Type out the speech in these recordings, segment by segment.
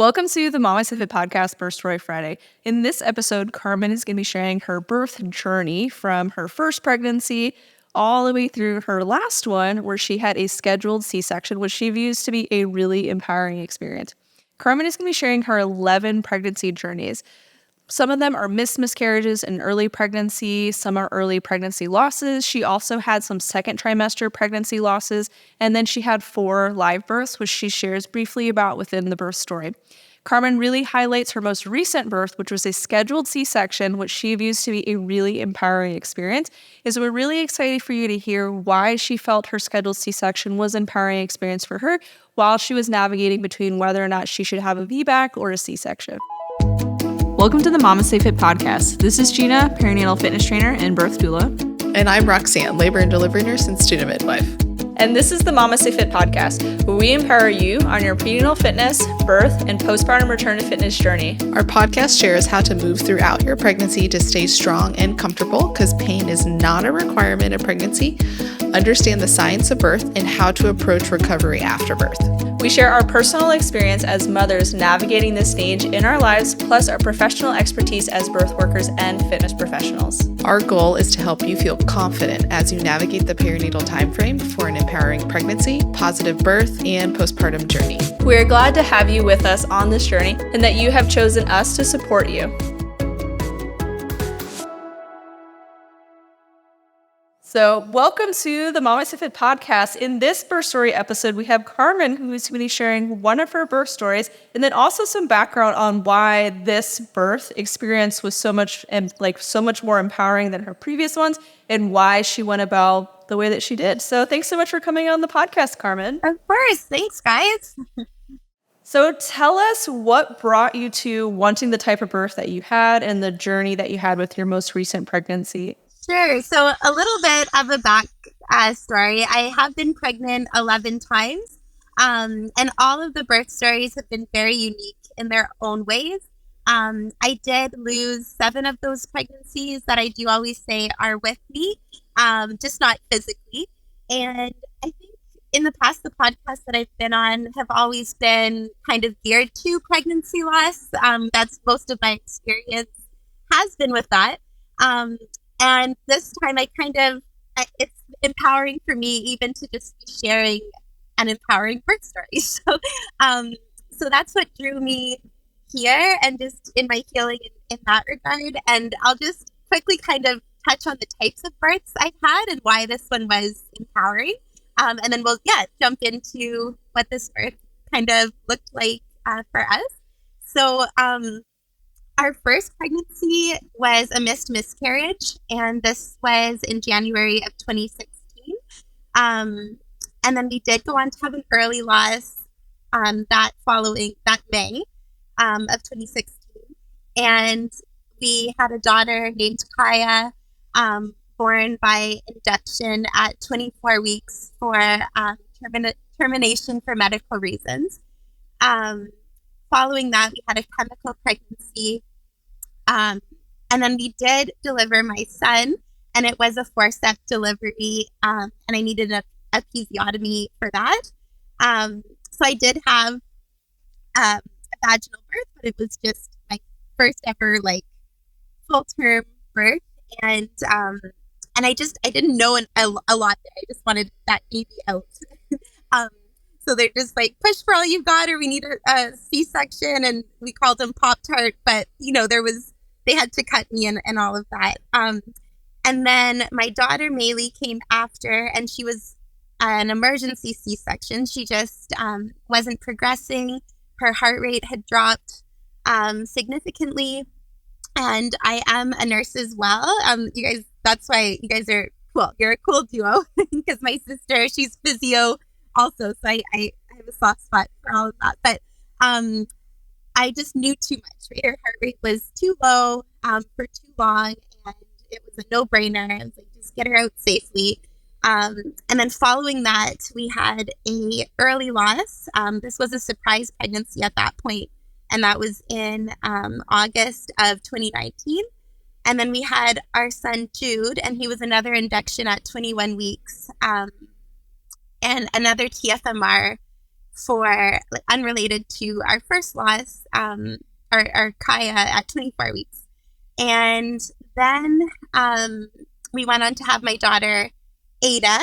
Welcome to the MamasteFit podcast, Birth Story Friday. In this episode, Carmen is going to be sharing her birth journey from her first pregnancy all the way through her last one, where she had a scheduled C-section, which she views to be a really empowering experience. Carmen is going to be sharing her 11 pregnancy journeys. Some of them are miscarriages and early pregnancy. Some are early pregnancy losses. She also had some second trimester pregnancy losses. And then she had 4 live births, which she shares briefly about within the birth story. Carmen really highlights her most recent birth, which was a scheduled C-section, which she views to be a really empowering experience. So we're really excited for you to hear why she felt her scheduled C-section was an empowering experience for her while she was navigating between whether or not she should have a VBAC or a C-section. Welcome to the MamasteFit podcast. This is Gina, perinatal fitness trainer and birth doula. And I'm Roxanne, labor and delivery nurse and student midwife. And this is the MamasteFit podcast, where we empower you on your prenatal fitness, birth, and postpartum return to fitness journey. Our podcast shares how to move throughout your pregnancy to stay strong and comfortable, because pain is not a requirement of pregnancy. Understand the science of birth and how to approach recovery after birth. We share our personal experience as mothers navigating this stage in our lives, plus our professional expertise as birth workers and fitness professionals. Our goal is to help you feel confident as you navigate the perinatal timeframe for an empowering pregnancy, positive birth, and postpartum journey. We are glad to have you with us on this journey and that you have chosen us to support you. So welcome to the MamasteFit podcast. In this birth story episode, we have Carmen, who is going to be sharing one of her birth stories, and then also some background on why this birth experience was so much more empowering than her previous ones, and why she went about the way that she did. So thanks so much for coming on the podcast, Carmen. Of course. Thanks, guys. So tell us what brought you to wanting the type of birth that you had and the journey that you had with your most recent pregnancy. Sure. So a little bit of a back story. I have been pregnant 11 times, and all of the birth stories have been very unique in their own ways. I did lose 7 of those pregnancies that I do always say are with me, just not physically. And I think in the past, the podcasts that I've been on have always been kind of geared to pregnancy loss. That's most of my experience has been with that. And this time it's empowering for me even to just be sharing an empowering birth story. So that's what drew me here and just in my healing in that regard. And I'll just quickly kind of touch on the types of births I've had and why this one was empowering. And then we'll jump into what this birth kind of looked like for us. So our first pregnancy was a missed miscarriage, and this was in January of 2016. And then we did go on to have an early loss that May of 2016. And we had a daughter named Kaya, born by induction at 24 weeks for termination for medical reasons. Following that, we had a chemical pregnancy. And then we did deliver my son, and it was a forceps delivery, and I needed a episiotomy for that. So I did have a vaginal birth, but it was just my first ever full-term birth, and I didn't know a lot there. I just wanted that baby out. So they're just push for all you've got, or we need a C-section, and we called them Pop-Tart, but they had to cut me and all of that. And then my daughter Maylee came after, and she was an emergency C-section. She just wasn't progressing. Her heart rate had dropped significantly, and I am a nurse as well. You guys, that's why you guys are cool. You're a cool duo because my sister, she's physio also, so I have a soft spot for all of that. But I just knew too much, right? Her heart rate was too low for too long, and it was a no-brainer. I was just get her out safely. And then following that, we had a early loss. This was a surprise pregnancy at that point, and that was in August of 2019. And then we had our son Jude, and he was another induction at 21 weeks, and another TFMR for unrelated to our first loss, our Kaya at 24 weeks. And then we went on to have my daughter, Ada.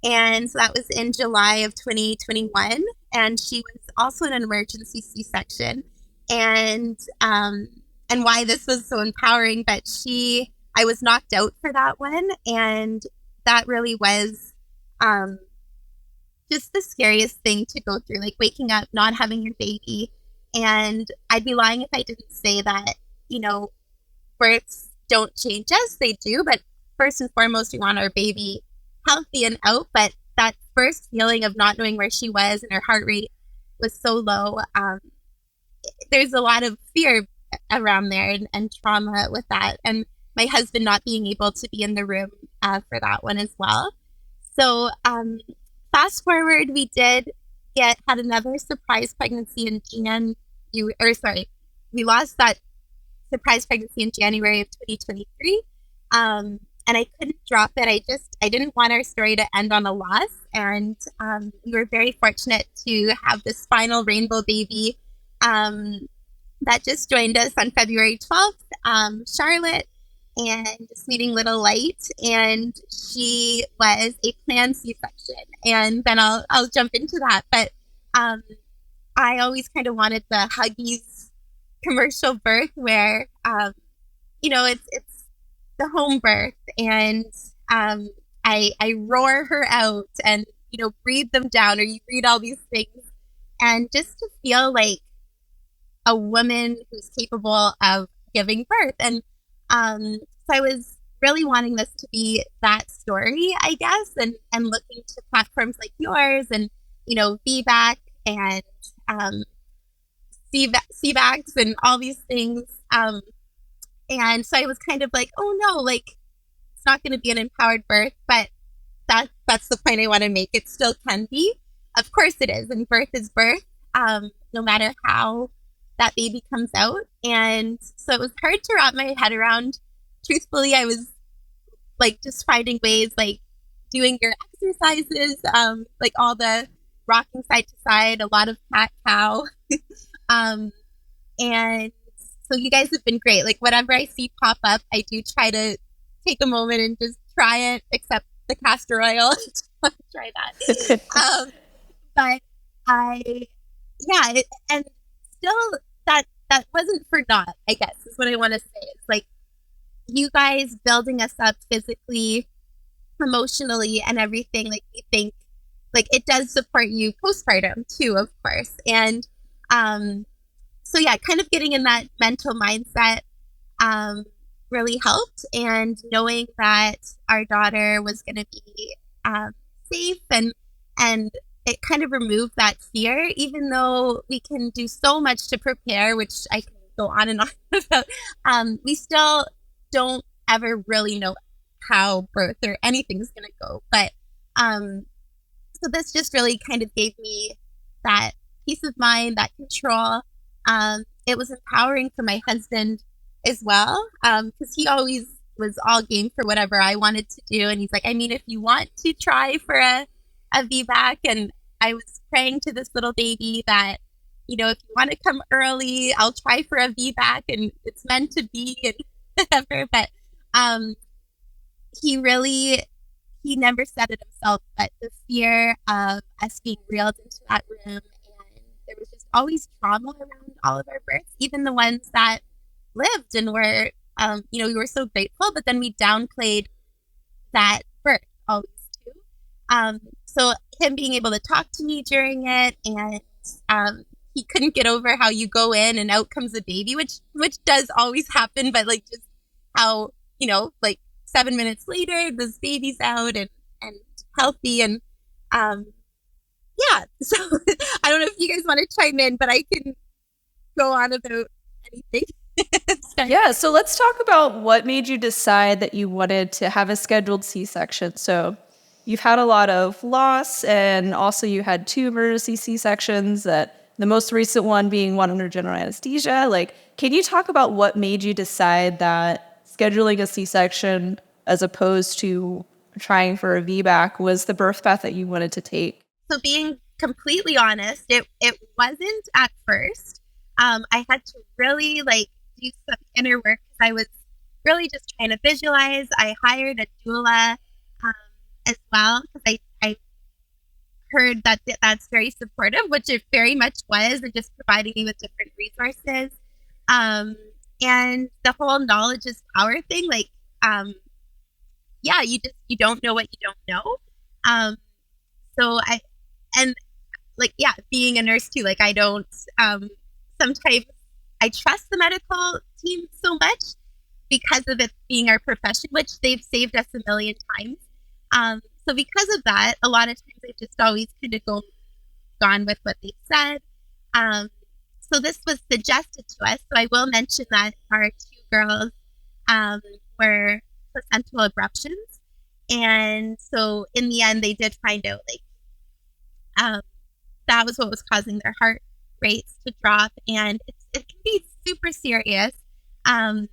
And so that was in July of 2021. And she was also an emergency C-section. And why this was so empowering, but I was knocked out for that one. And that really was just the scariest thing to go through, like waking up, not having your baby. And I'd be lying if I didn't say that, births don't change us. They do. But first and foremost, we want our baby healthy and out. But that first feeling of not knowing where she was and her heart rate was so low, there's a lot of fear around there and trauma with that. And my husband not being able to be in the room for that one as well. So fast forward, we did had another surprise pregnancy in we lost that surprise pregnancy in January of 2023. And I couldn't drop it. I didn't want our story to end on a loss. And we were very fortunate to have this final rainbow baby that just joined us on February 12th, Charlotte, and sweeting little light. And she was a planned C-section. And then I'll jump into that. But I always kind of wanted the Huggies commercial birth where, it's the home birth, and I roar her out and, breathe them down, or you read all these things, and just to feel like a woman who's capable of giving birth. And so I was really wanting this to be that story, I guess, and looking to platforms like yours and, VBAC and CVACs and all these things. And so I was kind of like, oh no, like it's not going to be an empowered birth, but that's the point I want to make. It still can be. Of course it is. And birth is birth, no matter how that baby comes out. And so it was hard to wrap my head around. Truthfully, I was like just finding ways, like doing your exercises, like all the rocking side to side, a lot of cat cow. And so you guys have been great. Like whatever I see pop up, I do try to take a moment and just try it, except the castor oil. Try that. But and still that wasn't for naught, I guess, is what I want to say. It's like you guys building us up physically, emotionally, and everything. Like we think, like it does support you postpartum too, of course. And so yeah, kind of getting in that mental mindset really helped, and knowing that our daughter was going to be safe, and it kind of removed that fear, even though we can do so much to prepare, which I can go on and on about. We still don't ever really know how birth or anything is going to go. But so this just really kind of gave me that peace of mind, that control. It was empowering for my husband as well, because he always was all game for whatever I wanted to do. And he's like, I mean, if you want to try for a VBAC, and I was praying to this little baby that, if you want to come early, I'll try for a VBAC, and it's meant to be, and whatever. But he never said it himself, but the fear of us being reeled into that room, and there was just always trauma around all of our births, even the ones that lived and were, we were so grateful, but then we downplayed that birth always too. So him being able to talk to me during it, and he couldn't get over how you go in and out comes a baby, which does always happen, but like just how, like 7 minutes later, this baby's out and healthy. And so I don't know if you guys want to chime in, but I can go on about anything. Yeah, so let's talk about what made you decide that you wanted to have a scheduled C-section. So you've had a lot of loss, and also you had 2 emergency C-sections, that the most recent one being one under general anesthesia. Like, can you talk about what made you decide that scheduling a C-section as opposed to trying for a VBAC was the birth path that you wanted to take? So being completely honest, it wasn't at first. I had to really like do some inner work because I was really just trying to visualize. I hired a doula as well because I heard that that's very supportive, which it very much was, and just providing me with different resources. And the whole knowledge is power thing, like, yeah, you don't know what you don't know. So and like, yeah, being a nurse too, like I don't, sometimes I trust the medical team so much because of it being our profession, which they've saved us a million times. So because of that, a lot of times I've just always kind of gone with what they said. So this was suggested to us. So I will mention that our two girls were placental abruptions. And so in the end, they did find out like that was what was causing their heart rates to drop. And it can be super serious. And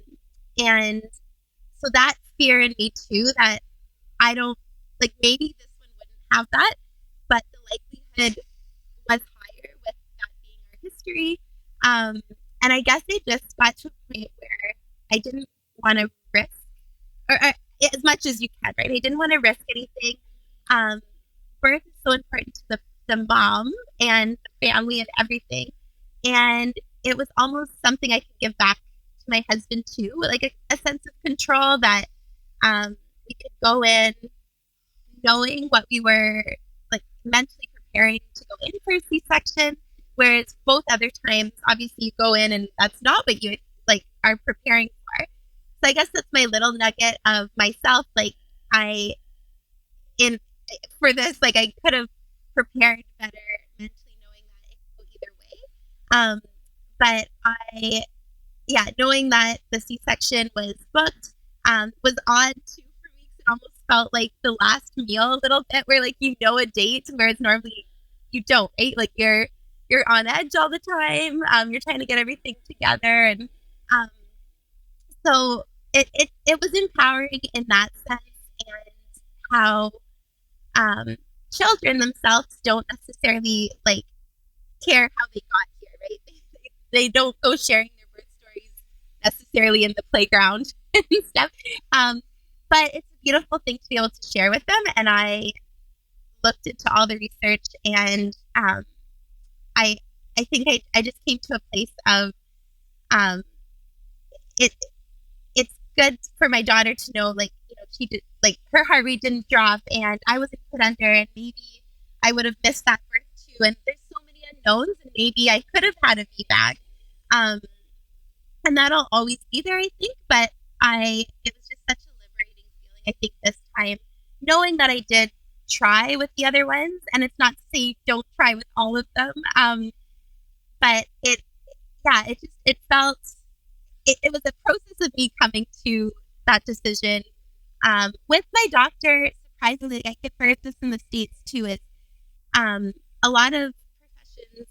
so that fear in me too, that I don't, like maybe this one wouldn't have that, but the likelihood was higher with that being our history. And I guess I just got to a point where I didn't want to risk, or as much as you can, right? I didn't want to risk anything. Birth is so important to the mom and the family and everything. And it was almost something I could give back to my husband too, like a sense of control that we could go in knowing what we were like mentally preparing to go in for a C-section, whereas both other times, obviously you go in and that's not what you like are preparing for. So I guess that's my little nugget of myself. Like for this, like I could have prepared better mentally knowing that it could go either way. But knowing that the C-section was booked, was odd too for me. It almost felt like the last meal a little bit, where like a date, whereas normally you don't, right? Like you're on edge all the time. You're trying to get everything together, and so it was empowering in that sense, and how children themselves don't necessarily like care how they got here, right? They don't go sharing their birth stories necessarily in the playground and stuff. But it's a beautiful thing to be able to share with them. And I looked into all the research, and I think I just came to a place of it's good for my daughter to know, like, she did, like, her heart rate didn't drop and I wasn't put under, and maybe I would have missed that birth too. And there's so many unknowns, and maybe I could have had a VBAC. And that'll always be there, I think. But it was just such a liberating feeling, I think, this time, knowing that I did try with the other ones. And it's not to say don't try with all of them. But it felt, it was a process of me coming to that decision. With my doctor, surprisingly, I get heard this in the States too, is a lot of professions,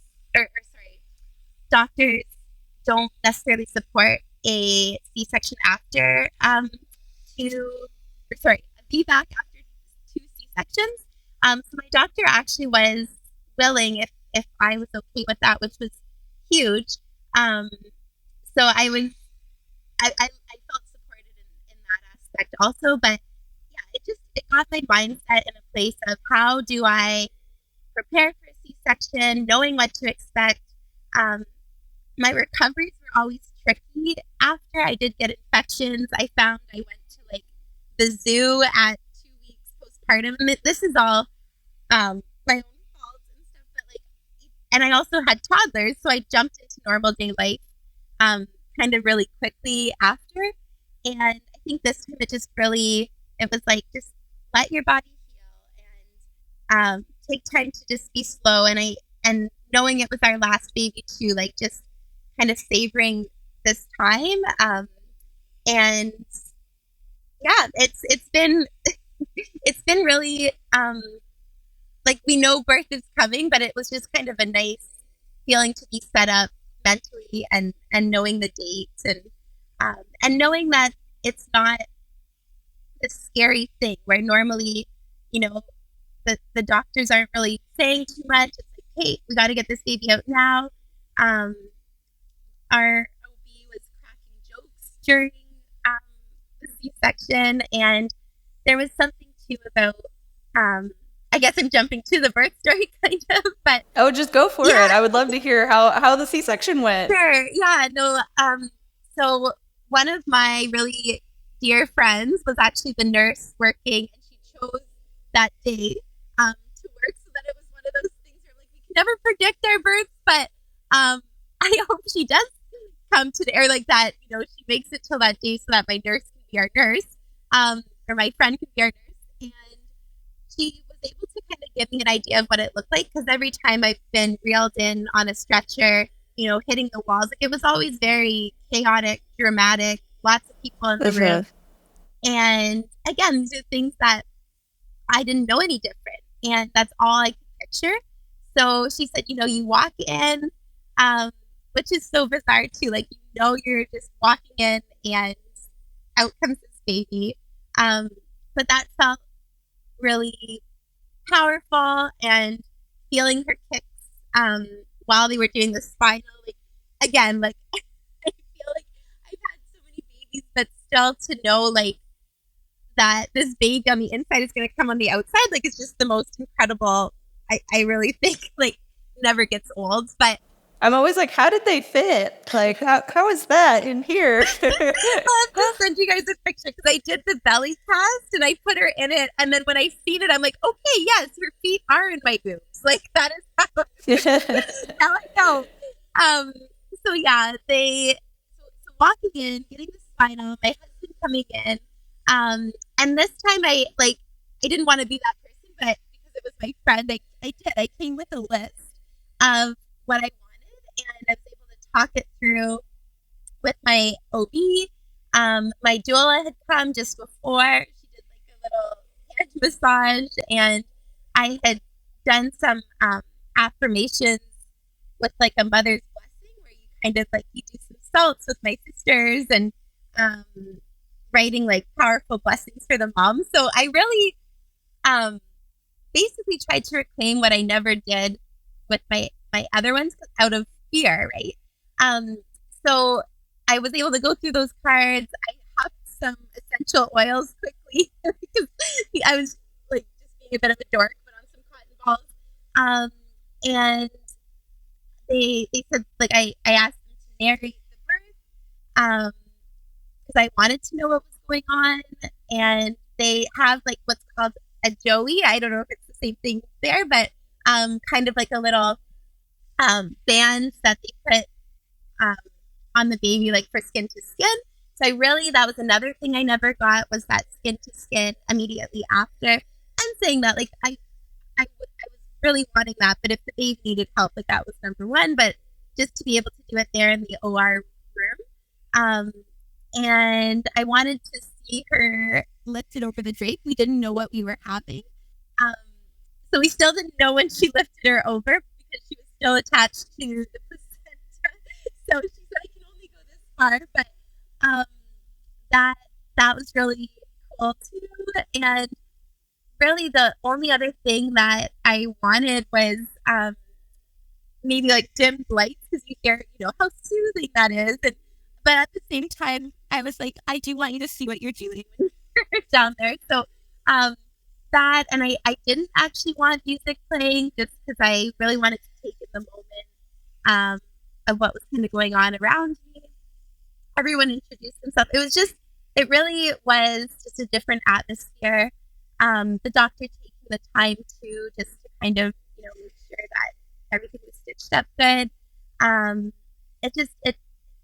doctors don't necessarily support a C-section after a VBAC after 2 C-sections. So my doctor actually was willing if I was okay with that, which was huge. So I felt supported in that aspect also. But yeah, it got my mindset in a place of how do I prepare for a C-section, knowing what to expect. My recoveries were always tricky after. I did get infections. I found I went to like the zoo at 2 weeks postpartum. And this is all my own fault and stuff. But like, and I also had toddlers, so I jumped into normal day life kind of really quickly after. And I think this time it was like, just let your body heal and take time to just be slow. And knowing it was our last baby too, like just kind of savoring this time. And yeah, it's been really like, we know birth is coming, but it was just kind of a nice feeling to be set up mentally and knowing the dates and knowing that it's not a scary thing where normally, the doctors aren't really saying too much. It's like, hey, we got to get this baby out now. Our OB was cracking jokes during the C-section, and there was something too about, I guess I'm jumping to the birth story kind of, but just go for it. I would love to hear how the C-section went. Sure. Yeah. No. So one of my really dear friends was actually the nurse working, and she chose that day to work, so that it was one of those things where like we can never predict our births, but I hope she does come today, or like that, she makes it till that day so that my nurse can be our nurse, or my friend can be our nurse. And she was able to kind of give me an idea of what it looked like, because every time I've been reeled in on a stretcher, hitting the walls, like, it was always very chaotic, dramatic, lots of people in the room. And again, these are things that I didn't know any different, and that's all I could picture. So she said, you walk in, which is so bizarre too. Like, you're just walking in and out comes this baby. But that felt really powerful, and feeling her kicks while they were doing the spinal. Like, again, like I feel like I've had so many babies, but still to know like that this baby on the inside is going to come on the outside, like, it's just the most incredible. I really think like never gets old. But I'm always like, how did they fit? Like, how is that in here? I'll have to send you guys a picture, because I did the belly cast and I put her in it, and then when I seen it, I'm like, okay, yes, her feet are in my boobs. Like, that is how now I know. So yeah, so walking in, getting the spinal, my husband coming in, and this time I didn't want to be that person, but because it was my friend, I came with a list of what I wanted, and I was able to talk it through with my OB. My doula had come just before. She did like a little hand massage, and I had done some affirmations with like a mother's blessing, where you kind of like, you do some salts with my sisters, and writing like powerful blessings for the mom. So I really basically tried to reclaim what I never did with my other ones, out of fear, right? So I was able to go through those cards. I hopped some essential oils quickly because I was like just being a bit of a dork, but on some cotton balls. And they said, like, I asked them to narrate the birth because I wanted to know what was going on. And they have like what's called a joey. I don't know if it's the same thing there, but kind of like a little bands that they put on the baby, like for skin to skin. So that was another thing I never got, was that skin to skin immediately after. I'm saying that like I was really wanting that, but if the baby needed help, like, that was number one. But just to be able to do it there in the OR room, and I wanted to see her lifted over the drape. We didn't know what we were having, so we still didn't know when she lifted her over, because she was still attached to the placenta. So she said, I can only go this far, but that was really cool too. And really the only other thing that I wanted was maybe like dimmed lights, because you hear, how soothing that is. But at the same time, I was like, I do want you to see what you're doing when you're down there. So that, and I didn't actually want music playing, just because I really wanted to take in the moment of what was kind of going on around me. Everyone introduced themselves. It really was just a different atmosphere. The doctor taking the time just to kind of, make sure that everything was stitched up good.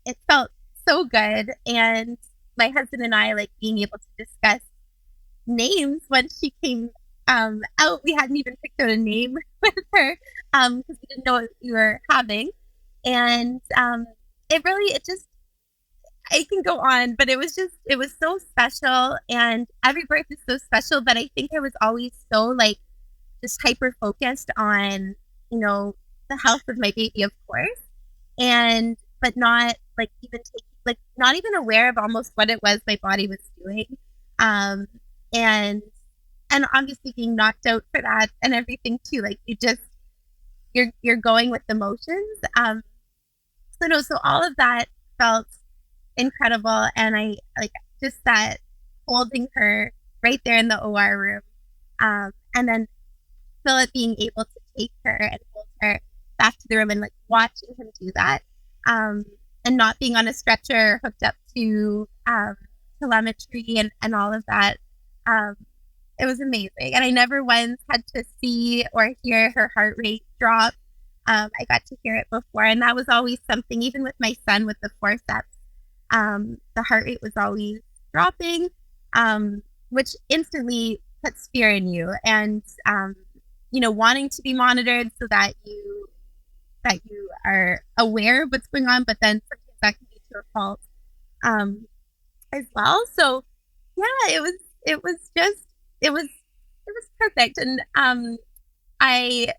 It felt so good. And my husband and I, like, being able to discuss names when she came out. We hadn't even picked out a name with her because we didn't know what we were having. And I can go on, but it was so special, and every birth is so special. But I think I was always so like just hyper focused on, the health of my baby, of course, but not like not even aware of almost what it was my body was doing. And and obviously being knocked out for that and everything too. Like you're going with the motions. So all of that felt incredible, and I like just that holding her right there in the OR room, and then Philip being able to take her and hold her back to the room and like watching him do that, and not being on a stretcher hooked up to telemetry and all of that. It was amazing, and I never once had to see or hear her heart rate drop. I got to hear it before, and that was always something. Even with my son with the forceps, the heart rate was always dropping, which instantly puts fear in you, and wanting to be monitored so that you are aware of what's going on, but then sometimes that can be to a fault as well. So yeah, it was perfect, and I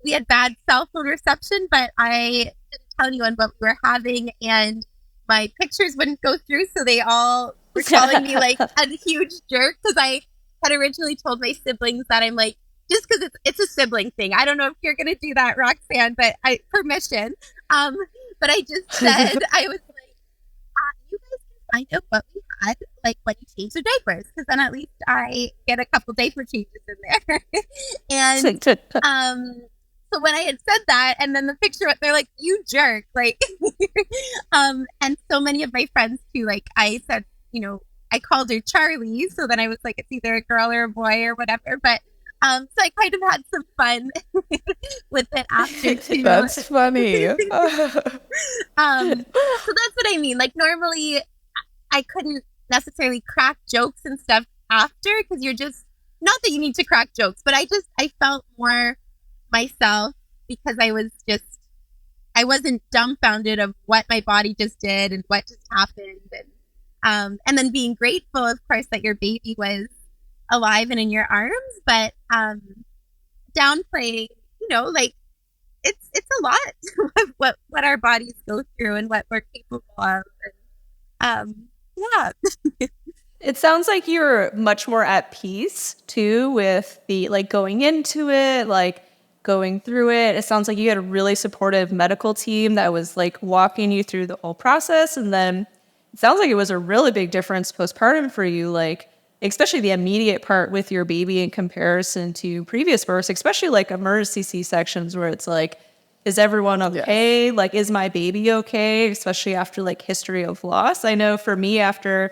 we had bad cell phone reception, but I didn't tell anyone what we were having, and my pictures wouldn't go through, so they all were calling me like a huge jerk, because I had originally told my siblings that I'm like, just because it's a sibling thing. I don't know if you're gonna do that, Roxanne, but permission. But I just said I was like, you guys can find out what we had, like when you change the diapers, because then at least I get a couple diaper changes in there. And so when I had said that, and then the picture, they're like, you jerk, like, and so many of my friends too, like I said, I called her Charlie, so then I was like, it's either a girl or a boy or whatever, but so I kind of had some fun with it after too. That's funny. So that's what I mean. Like normally I couldn't necessarily crack jokes and stuff after, because you're just, not that you need to crack jokes, but I felt more myself, because I wasn't dumbfounded of what my body just did and what just happened, and then being grateful, of course, that your baby was alive and in your arms, but downplaying, like it's a lot what our bodies go through and what we're capable of, and yeah. It sounds like you're much more at peace too with the like going into it, like going through it. It sounds like you had a really supportive medical team that was like walking you through the whole process. And then it sounds like it was a really big difference postpartum for you, like especially the immediate part with your baby in comparison to previous births, especially like emergency C-sections where it's like, is everyone okay? Yes. Like, is my baby okay? Especially after like history of loss. I know for me, after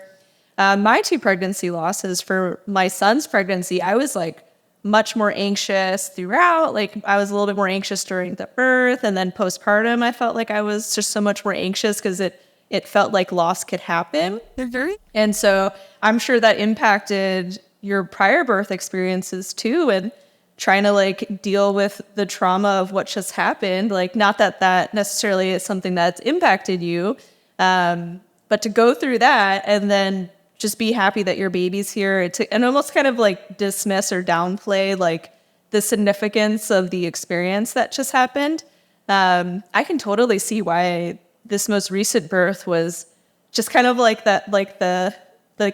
my 2 pregnancy losses, for my son's pregnancy, I was like much more anxious throughout. Like I was a little bit more anxious during the birth, and then postpartum, I felt like I was just so much more anxious because it felt like loss could happen. Mm-hmm. And so I'm sure that impacted your prior birth experiences too, and trying to like deal with the trauma of what just happened. Like not that necessarily is something that's impacted you, but to go through that and then just be happy that your baby's here, and almost kind of like dismiss or downplay like the significance of the experience that just happened. I can totally see why this most recent birth was just kind of like that, like the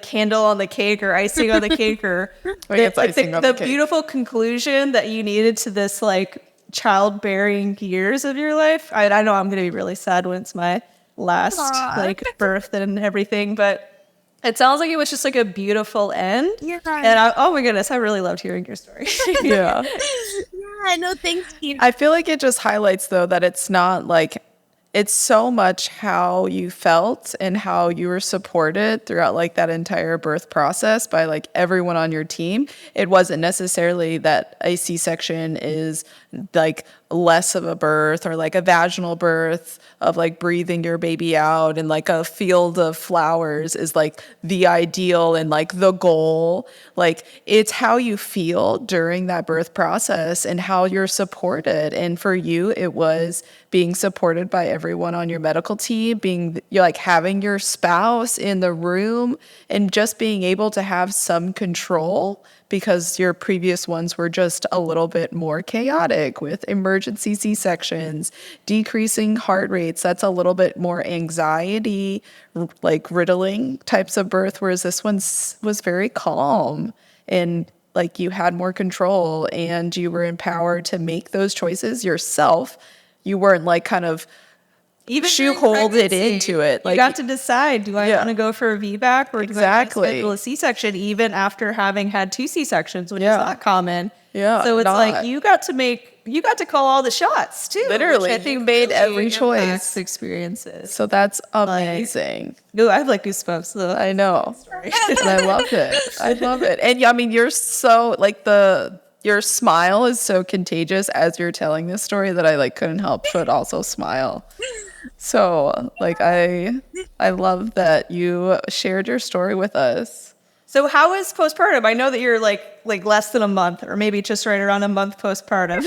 candle on the cake or icing on the cake, or the beautiful conclusion that you needed to this like childbearing years of your life. I know I'm going to be really sad when it's my last like birth and everything, but it sounds like it was just like a beautiful end. Yeah. And oh my goodness, I really loved hearing your story. Yeah. Yeah, no, thanks, Steve. I feel like it just highlights though that it's not like, it's so much how you felt and how you were supported throughout like that entire birth process by like everyone on your team. It wasn't necessarily that a C-section is like less of a birth, or like a vaginal birth of like breathing your baby out and like a field of flowers is like the ideal and like the goal. Like it's how you feel during that birth process and how you're supported. And for you, it was being supported by everyone on your medical team, you're like having your spouse in the room and just being able to have some control, because your previous ones were just a little bit more chaotic with emergency C-sections, decreasing heart rates. That's a little bit more anxiety, like riddling types of birth, whereas this one was very calm and like you had more control and you were empowered to make those choices yourself. You weren't like kind of Even shoehold it into it. Like, you got to decide, do I want to go for a VBAC or do I want to schedule a C-section, even after having had 2 C-sections, which is not common. Yeah. So it's like you got to call all the shots too. Literally, I think made every choice. Experiences. So that's amazing. Ooh, I have like goosebumps. So I know. And I love it. I love it. And I mean, you're so like your smile is so contagious as you're telling this story that I like couldn't help but also smile. So like I love that you shared your story with us. So how is postpartum? I know that you're like less than a month, or maybe just right around a month postpartum.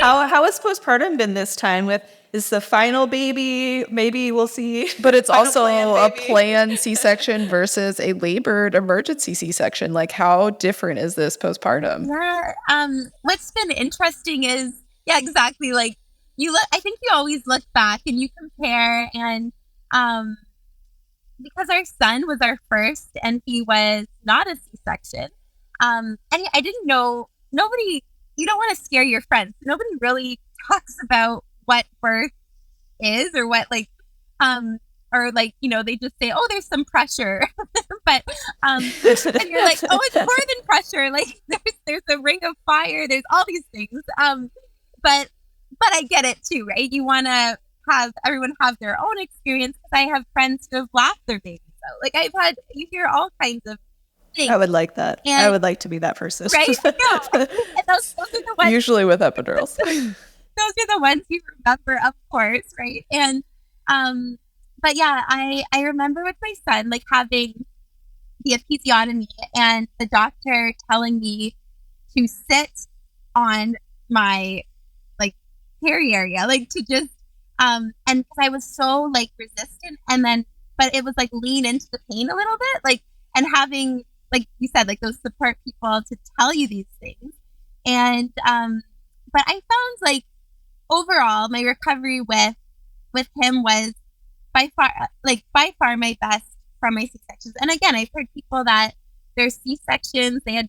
How has postpartum been this time? Is the final baby? Maybe we'll see. But it's also a planned C-section versus a labored emergency C-section. Like, how different is this postpartum? Yeah. What's been interesting is, exactly. Like I think you always look back and you compare, and because our son was our first and he was not a C-section. And I didn't know, you don't want to scare your friends. Nobody really talks about what birth is or what they just say, oh, there's some pressure. But, and you're like, oh, it's more than pressure. Like there's a ring of fire. There's all these things. But I get it too, right? You want to have everyone have their own experience, because I have friends who have laughed their babies out. Like you hear all kinds of things. I would like that. And, I would like to be that person. Right? Yeah. And those are the ones. Usually with epidurals. Those are the ones you remember, of course, right? And but yeah, I remember with my son, like having the episiotomy and the doctor telling me to sit on my hairy area, like to just and because I was so like resistant, and then but it was like lean into the pain a little bit, like, and having, like you said, like those support people to tell you these things. And but I found like overall my recovery with him was by far my best from my C-sections. And again, I've heard people that their C-sections, they had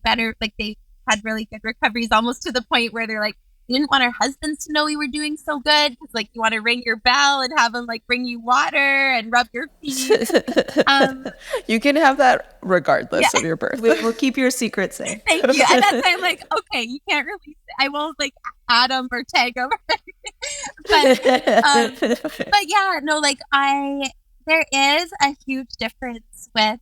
really good recoveries, almost to the point where they're like, you didn't want our husbands to know we were doing so good, because like you want to ring your bell and have them like bring you water and rub your feet. You can have that regardless of your birth. We'll keep your secret safe. Thank you. And that's why I'm like, okay, you can't release it. I won't like add them or tag them. But yeah, no, like there is a huge difference with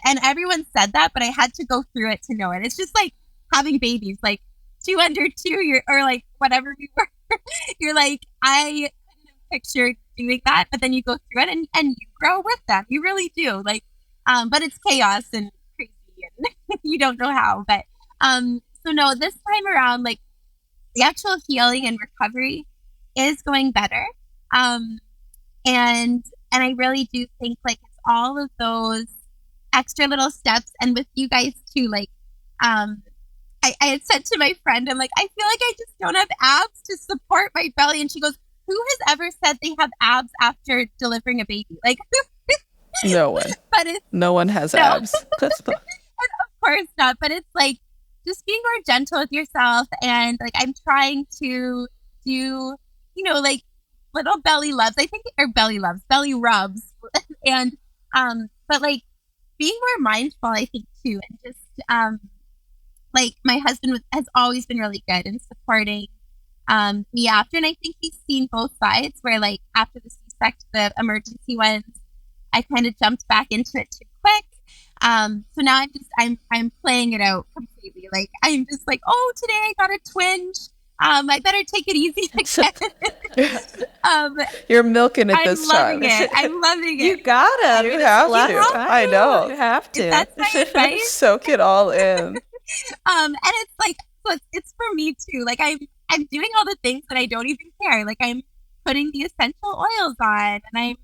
and everyone said that, but I had to go through it to know it. It's just like having babies, like 2 under 2, or like whatever we were. You're like, I couldn't have pictured doing that, but then you go through it and you grow with them. You really do. Like, but it's chaos and crazy, and you don't know how. But so no, this time around, like the actual healing and recovery is going better. And I really do think like it's all of those extra little steps, and with you guys too, like I had said to my friend, I'm like, I feel like I just don't have abs to support my belly. And she goes, who has ever said they have abs after delivering a baby? Like, no one. But no one has abs. And of course not. But it's like just being more gentle with yourself. And like, I'm trying to do, like little belly rubs. I think, or belly rubs. And, but like being more mindful, I think too. And just, like my husband has always been really good in supporting me after, and I think he's seen both sides. Where like after the C-section, the emergency ones, I kind of jumped back into it too quick. So now I'm playing it out completely. Like I'm just like, oh, today I got a twinge. I better take it easy again. You're milking it this time. I'm loving it. You gotta. You have to. I know. You have to. That's my advice. Soak it all in. And it's like, it's for me too. Like I'm doing all the things that I don't even care. Like I'm putting the essential oils on, and I'm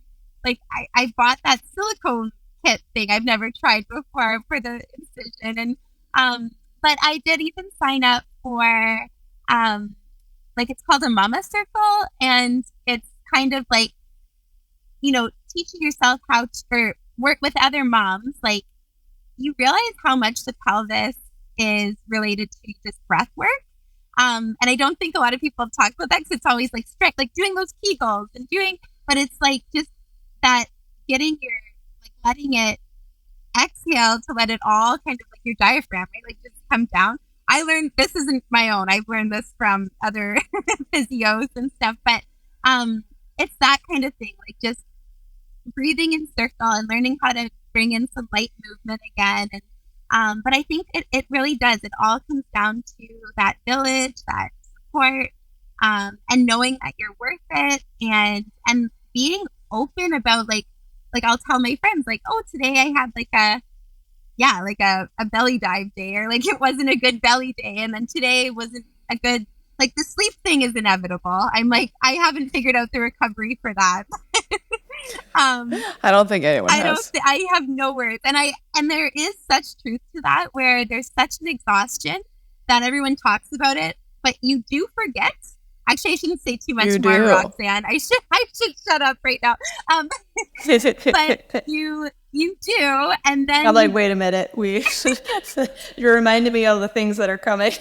like, I bought that silicone kit thing I've never tried before for the incision. And, but I did even sign up for, like it's called a Mama Circle, and it's kind of like, teaching yourself how to work with other moms. Like you realize how much the pelvis is related to just breath work. And I don't think a lot of people have talked about that because it's always like strict, like doing those Kegels and but it's like just that getting like letting it exhale to let it all kind of like your diaphragm, right? Like just come down. I learned, this isn't my own, I've learned this from other physios and stuff, but it's that kind of thing, like just breathing in circle and learning how to bring in some light movement again. And but I think it really does. It all comes down to that village, that support, and knowing that you're worth it, and being open about like I'll tell my friends like, oh, today I had like a belly dive day, or like it wasn't a good belly day, and then today wasn't a good, like the sleep thing is inevitable. I'm like, I haven't figured out the recovery for that. I don't think anyone has. I have no words, and there is such truth to that, where there's such an exhaustion that everyone talks about it, but you do forget. Actually, I shouldn't say too much more, Roxanne. I should shut up right now. But you do, and then I'm like, wait a minute, you're reminding me of the things that are coming.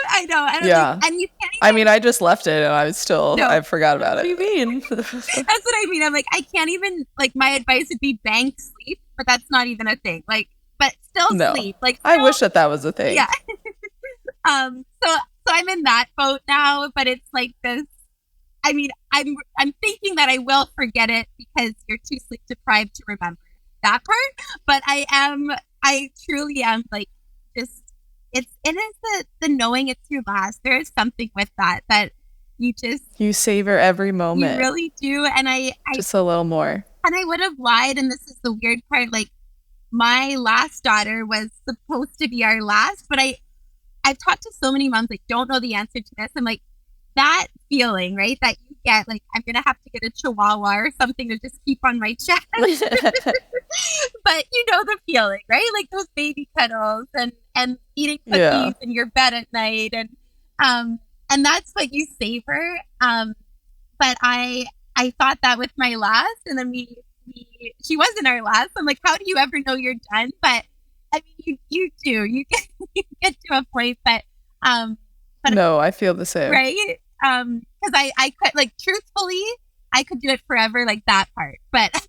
I know. Yeah. And you can't even, I mean, I just left it and I forgot about it. What do you mean? That's what I mean. I'm like, I can't even, like, my advice would be bank sleep, but that's not even a thing. Like, but still sleep. Like, I wish that was a thing. Yeah. So I'm in that boat now, but it's like this. I mean, I'm thinking that I will forget it because you're too sleep deprived to remember that part. But I truly am like, just, it is the knowing it's your last. There is something with that you savor every moment. You really do. And I just a little more. And I would have lied. And this is the weird part. Like, my last daughter was supposed to be our last, but I've talked to so many moms, like, don't know the answer to this. I'm like, that feeling, right, that you get, like, I'm going to have to get a chihuahua or something to just keep on my chest. But you know the feeling, right? Like those baby cuddles and eating cookies in your bed at night. And that's what you savor. But I thought that with my last, and then she wasn't our last. I'm like, how do you ever know you're done? But I mean, you do. You get to a point that, but no, I feel the same. Right? Because I could, like, truthfully, I could do it forever, like that part. But,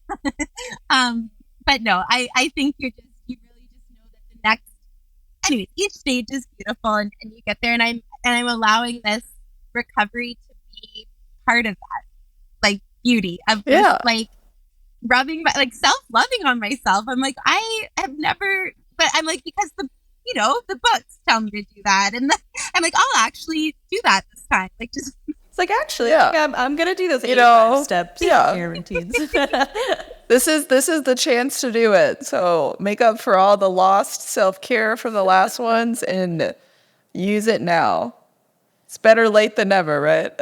but no, I think you really just know that the next, anyways, each stage is beautiful, and you get there, and I'm allowing this recovery to be part of that, like, beauty of just, like, rubbing, like, self-loving on myself. I'm like, I have never, but I'm like, because the books tell me to do that, and I'm like, I'll actually do that this time. Like, just, it's like, actually, I'm gonna do those 85 steps. Care routines. This is the chance to do it. So make up for all the lost self-care from the last ones and use it now. It's better late than never, right?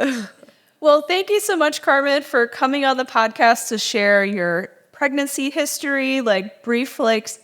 Well, thank you so much, Carmen, for coming on the podcast to share your pregnancy history, like brief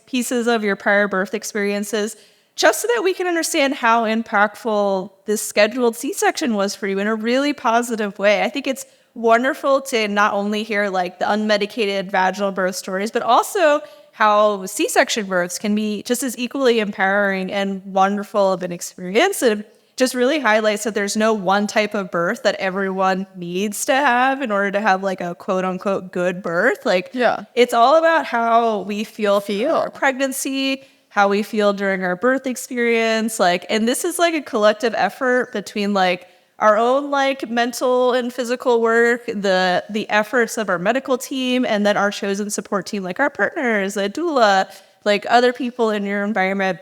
pieces of your prior birth experiences, just so that we can understand how impactful this scheduled C-section was for you in a really positive way. I think it's wonderful to not only hear like the unmedicated vaginal birth stories, but also how C-section births can be just as equally empowering and wonderful of an experience. And just really highlights that there's no one type of birth that everyone needs to have in order to have like a quote unquote good birth. Like, it's all about how we feel our pregnancy, how we feel during our birth experience. Like, and this is like a collective effort between like our own like mental and physical work, the efforts of our medical team, and then our chosen support team, like our partners, a doula, like other people in your environment.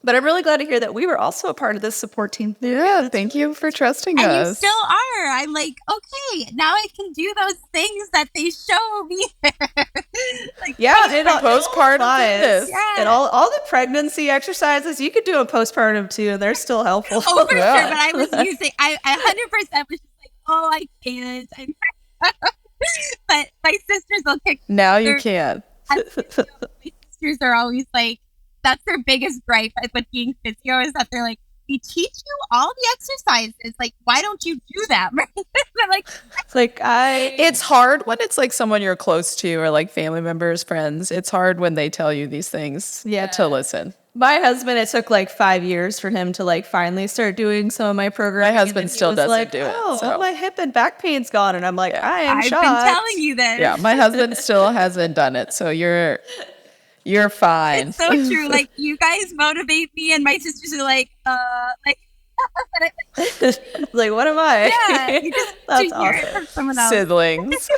But I'm really glad to hear that we were also a part of this support team. Yeah, thank you for trusting us. And you still are. I'm like, okay, now I can do those things that they show me. Like, and postpartum. And all the pregnancy exercises, you could do a postpartum too, and they're still helpful. Oh, for sure. But I was using, I 100% was just like, oh, I can't. But my sisters will kick. Now you can. My sisters are always like, that's their biggest gripe with being physio, is that they're like, we teach you all the exercises. Like, why don't you do them? I'm like, it's hard when it's like someone you're close to or like family members, friends. It's hard when they tell you these things to listen. My husband, it took like 5 years for him to like finally start doing some of my programming. My husband still doesn't do it. Oh, So. my hip and back pain's gone. And I'm like, I am I've shocked. been telling you this. Yeah, my husband still hasn't done it. So you're fine. It's so true. Like, you guys motivate me, and my sisters are like, Like, what am I? yeah, you just That's to hear it awesome. from someone else. Siblings.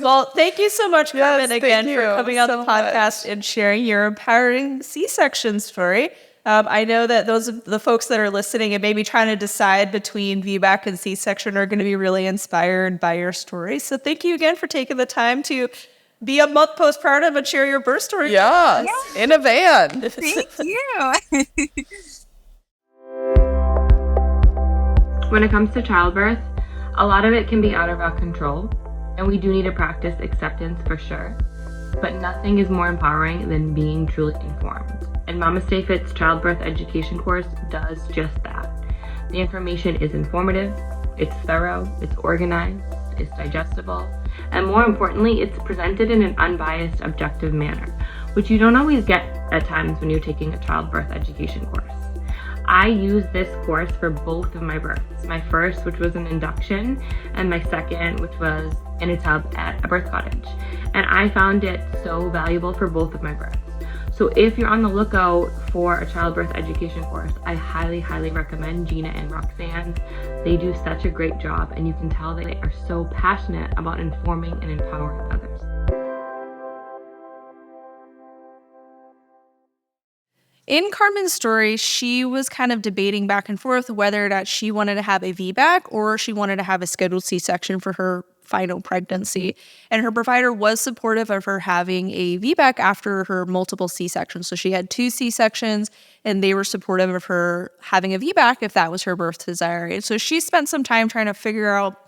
Well, thank you so much, Carmen, again thank for you coming on so the podcast and sharing your empowering C-section story. I know that those of the folks that are listening and maybe trying to decide between VBAC and C-section are going to be really inspired by your story. So thank you again for taking the time to be a month postpartum and share your birth story. Yes, in a van. Thank you. When it comes to childbirth, a lot of it can be out of our control, and we do need to practice acceptance for sure. But nothing is more empowering than being truly informed. And MamasteFit's childbirth education course does just that. The information is informative, it's thorough, it's organized, it's digestible, and more importantly, it's presented in an unbiased, objective manner, which you don't always get at times when you're taking a childbirth education course. I used this course for both of my births. My first, which was an induction, and my second, which was in a tub at a birth cottage. And I found it so valuable for both of my births. So if you're on the lookout for a childbirth education course, I highly, highly recommend Gina and Roxanne. They do such a great job, and you can tell they are so passionate about informing and empowering others. In Carmen's story, she was kind of debating back and forth whether or not she wanted to have a VBAC or she wanted to have a scheduled C-section for her final pregnancy. And her provider was supportive of her having a VBAC after her multiple C-sections. So she had 2 C-sections, and they were supportive of her having a VBAC if that was her birth desire. So she spent some time trying to figure out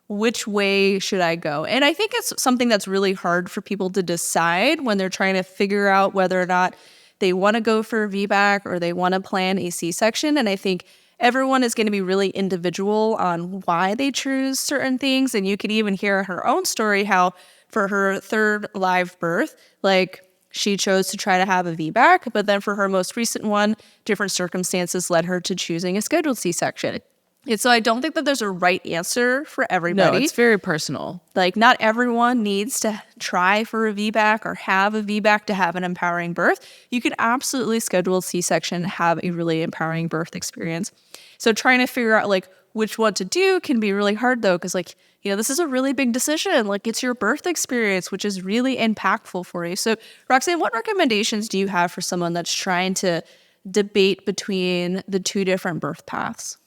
which way should I go. And I think it's something that's really hard for people to decide when they're trying to figure out whether or not they want to go for a VBAC or they want to plan a C-section. And I think everyone is going to be really individual on why they choose certain things. And you could even hear her own story, how for her 3rd live birth, like she chose to try to have a VBAC, but then for her most recent one, different circumstances led her to choosing a scheduled C-section. And so I don't think that there's a right answer for everybody. No, it's very personal. Like, not everyone needs to try for a VBAC or have a VBAC to have an empowering birth. You can absolutely schedule a C-section and have a really empowering birth experience. So trying to figure out like which one to do can be really hard though, because like, you know, this is a really big decision. Like, it's your birth experience, which is really impactful for you. So Roxanne, what recommendations do you have for someone that's trying to debate between the 2 different birth paths?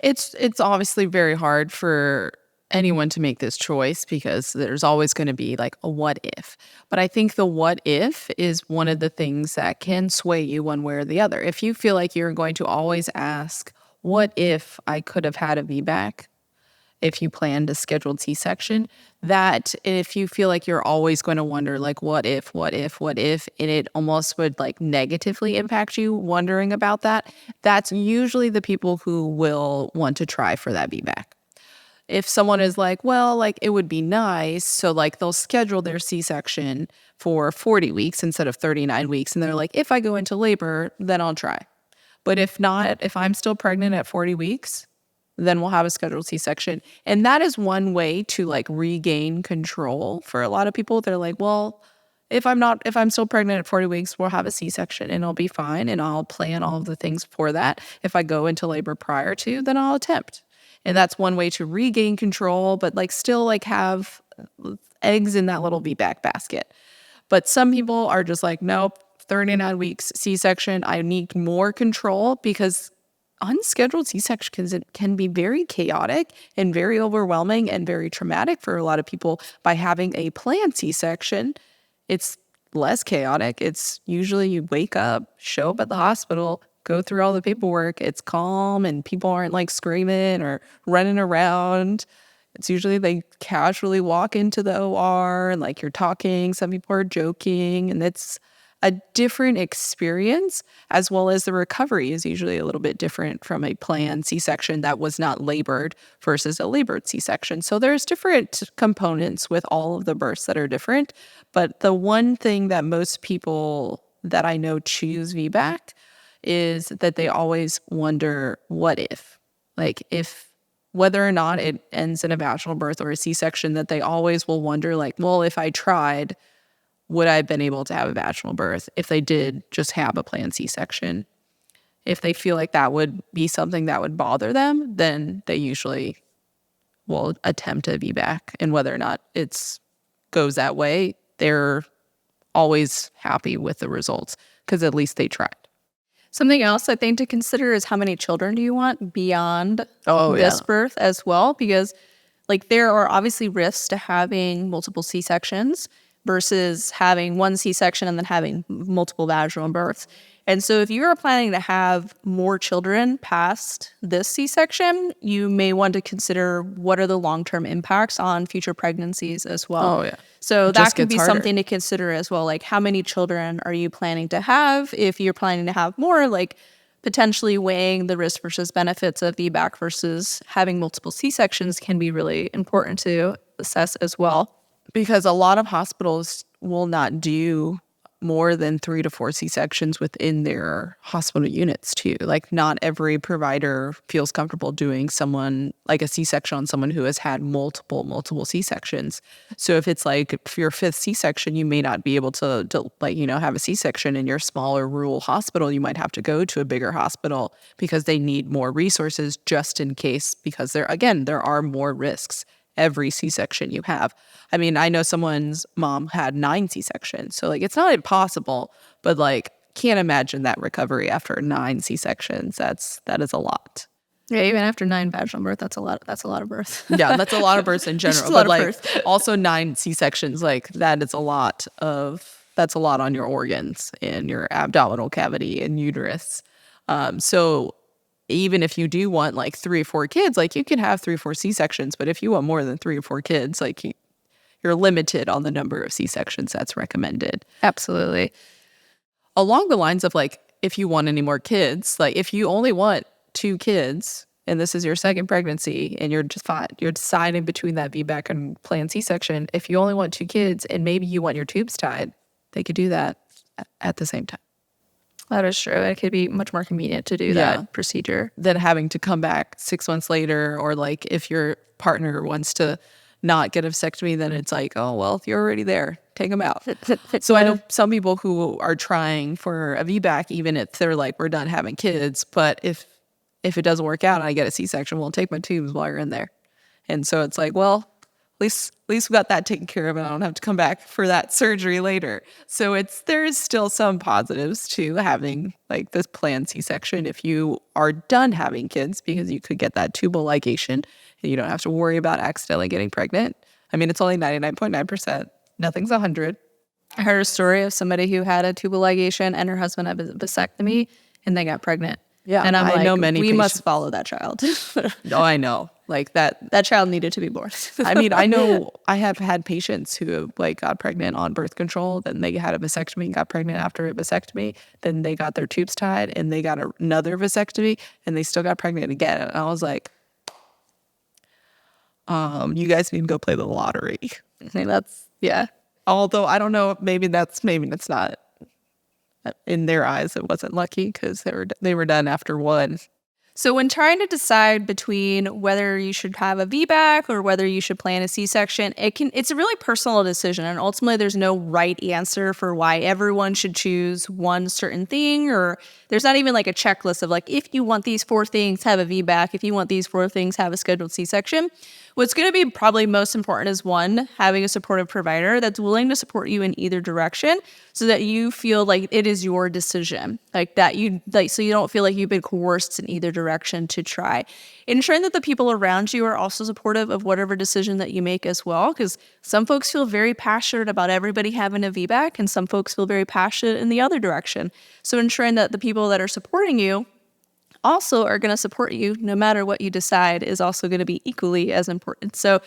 It's obviously very hard for anyone to make this choice because there's always going to be like a what if. But I think the what if is one of the things that can sway you one way or the other. If you feel like you're going to always ask, what if I could have had a VBAC? If you planned a scheduled C-section, that if you feel like you're always going to wonder, like, what if, and it almost would like negatively impact you wondering about that, that's usually the people who will want to try for that VBAC. If someone is like, well, like, it would be nice, so like they'll schedule their C-section for 40 weeks instead of 39 weeks, and they're like, if I go into labor, then I'll try. But if not, if I'm still pregnant at 40 weeks, then we'll have a scheduled C-section. And that is one way to like regain control for a lot of people. They're like, well, if I'm still pregnant at 40 weeks, we'll have a C-section and I'll be fine. And I'll plan all of the things for that. If I go into labor prior to, then I'll attempt. And that's one way to regain control, but like still like have eggs in that little VBAC basket. But some people are just like, nope, 39 weeks C-section. I need more control because unscheduled C-sections can be very chaotic and very overwhelming and very traumatic for a lot of people. By having a planned C-section, it's less chaotic. It's usually you wake up, show up at the hospital, go through all the paperwork. It's calm and people aren't like screaming or running around. It's usually they casually walk into the OR and like you're talking. Some people are joking, and it's a different experience, as well as the recovery is usually a little bit different from a planned C-section that was not labored versus a labored C-section. So there's different components with all of the births that are different. But the one thing that most people that I know choose VBAC is that they always wonder, what if? Like, if whether or not it ends in a vaginal birth or a C-section, that they always will wonder, like, well, if I tried, would I have been able to have a vaginal birth if they did just have a planned C-section? If they feel like that would be something that would bother them, then they usually will attempt a VBAC. And whether or not it goes that way, they're always happy with the results because at least they tried. Something else I think to consider is how many children do you want beyond this birth as well? Because like there are obviously risks to having multiple C-sections versus having one C-section and then having multiple vaginal births. And so if you are planning to have more children past this C-section, you may want to consider what are the long-term impacts on future pregnancies as well. Oh, yeah. So It that just could gets be harder. something to consider as well. Like how many children are you planning to have? If you're planning to have more, like potentially weighing the risk versus benefits of VBAC versus having multiple C-sections can be really important to assess as well. Because a lot of hospitals will not do more than 3 to 4 C-sections within their hospital units too. Like not every provider feels comfortable doing someone like a C-section on someone who has had multiple C-sections. So if it's like for your 5th C-section, you may not be able to like, you know, have a C-section in your smaller rural hospital. You might have to go to a bigger hospital because they need more resources just in case, because there are more risks every C-section you have. I mean, I know someone's mom had 9 C-sections. So like it's not impossible, but like can't imagine that recovery after 9 C-sections. That is a lot. Yeah, even after 9 vaginal birth, that's a lot of birth. Yeah, that's a lot of births in general. Just a lot But of like birth. also 9 C-sections, like that's a lot on your organs and your abdominal cavity and uterus. So even if you do want like 3 or 4 kids, like you can have 3 or 4 C-sections, but if you want more than 3 or 4 kids, like you're limited on the number of C-sections that's recommended. Absolutely. Along the lines of like, if you want any more kids, like if you only want 2 kids and this is your 2nd pregnancy and you're deciding between that VBAC and planned C-section, if you only want 2 kids and maybe you want your tubes tied, they could do that at the same time. That is true. It could be much more convenient to do Yeah. that procedure. Than having to come back 6 months later, or like if your partner wants to not get a vasectomy, then it's like, oh, well, you're already there. Take them out. So I know some people who are trying for a VBAC, even if they're like, we're done having kids, but if it doesn't work out and I get a C-section, we'll take my tubes while you're in there. And so it's like, well, at least we got that taken care of and I don't have to come back for that surgery later. So there's still some positives to having like this planned C-section if you are done having kids, because you could get that tubal ligation and you don't have to worry about accidentally getting pregnant. I mean, it's only 99.9%. Nothing's 100. I heard a story of somebody who had a tubal ligation and her husband had a vasectomy and they got pregnant. Yeah, and I'm I like, know many we must patients- follow that child. Oh, I know. Like that. That child needed to be born. I mean, I know I have had patients who like got pregnant on birth control, then they had a vasectomy, got pregnant after a vasectomy, then they got their tubes tied and they got another vasectomy and they still got pregnant again. And I was like, you guys need to go play the lottery. I think that's, yeah. Although I don't know, maybe that's not. In their eyes, it wasn't lucky because they were done after one. So when trying to decide between whether you should have a VBAC or whether you should plan a C-section, it's a really personal decision. And ultimately, there's no right answer for why everyone should choose one certain thing, or there's not even like a checklist of like, if you want these 4 things, have a VBAC. If you want these 4 things, have a scheduled C-section. What's going to be probably most important is, one, having a supportive provider that's willing to support you in either direction so that you feel like it is your decision, like that so you don't feel like you've been coerced in either direction to try. Ensuring that the people around you are also supportive of whatever decision that you make as well, because some folks feel very passionate about everybody having a VBAC and some folks feel very passionate in the other direction. So ensuring that the people that are supporting you also are going to support you no matter what you decide is also going to be equally as important. So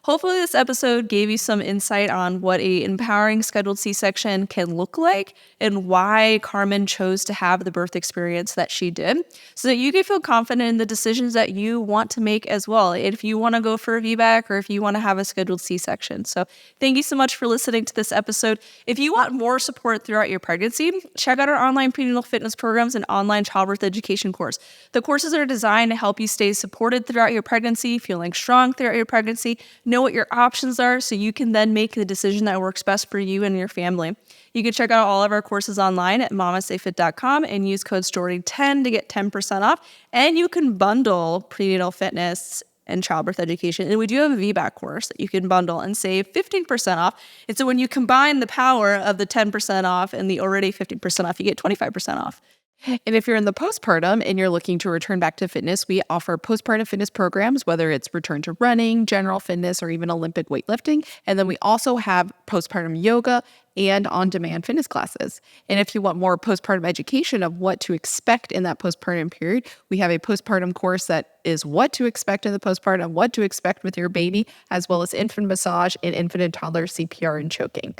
Hopefully this episode gave you some insight on what a empowering scheduled C-section can look like and why Carmen chose to have the birth experience that she did, so that you can feel confident in the decisions that you want to make as well, if you want to go for a VBAC or if you want to have a scheduled C-section. So thank you so much for listening to this episode. If you want more support throughout your pregnancy, check out our online prenatal fitness programs and online childbirth education course. The courses are designed to help you stay supported throughout your pregnancy, feeling strong throughout your pregnancy, know what your options are so you can then make the decision that works best for you and your family. You can check out all of our courses online at MamasteFit.com and use code STORY10 to get 10% off. And you can bundle prenatal fitness and childbirth education. And we do have a VBAC course that you can bundle and save 15% off. And so when you combine the power of the 10% off and the already 15% off, you get 25% off. And if you're in the postpartum and you're looking to return back to fitness, we offer postpartum fitness programs, whether it's return to running, general fitness, or even Olympic weightlifting. And then we also have postpartum yoga and on-demand fitness classes. And if you want more postpartum education of what to expect in that postpartum period, we have a postpartum course that is what to expect in the postpartum, what to expect with your baby, as well as infant massage and infant and toddler CPR and choking.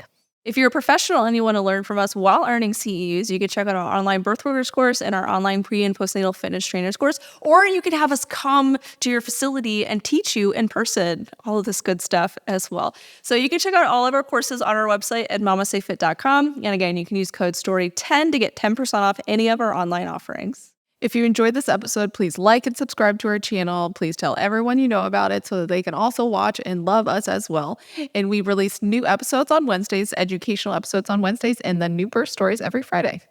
If you're a professional and you want to learn from us while earning CEUs, you can check out our online birth workers course and our online pre- and postnatal fitness trainers course, or you can have us come to your facility and teach you in person, all of this good stuff as well. So you can check out all of our courses on our website at MamasteFit.com. And again, you can use code STORY10 to get 10% off any of our online offerings. If you enjoyed this episode, please like and subscribe to our channel. Please tell everyone you know about it so that they can also watch and love us as well. And we release new episodes on Wednesdays, educational episodes on Wednesdays, and then new birth stories every Friday.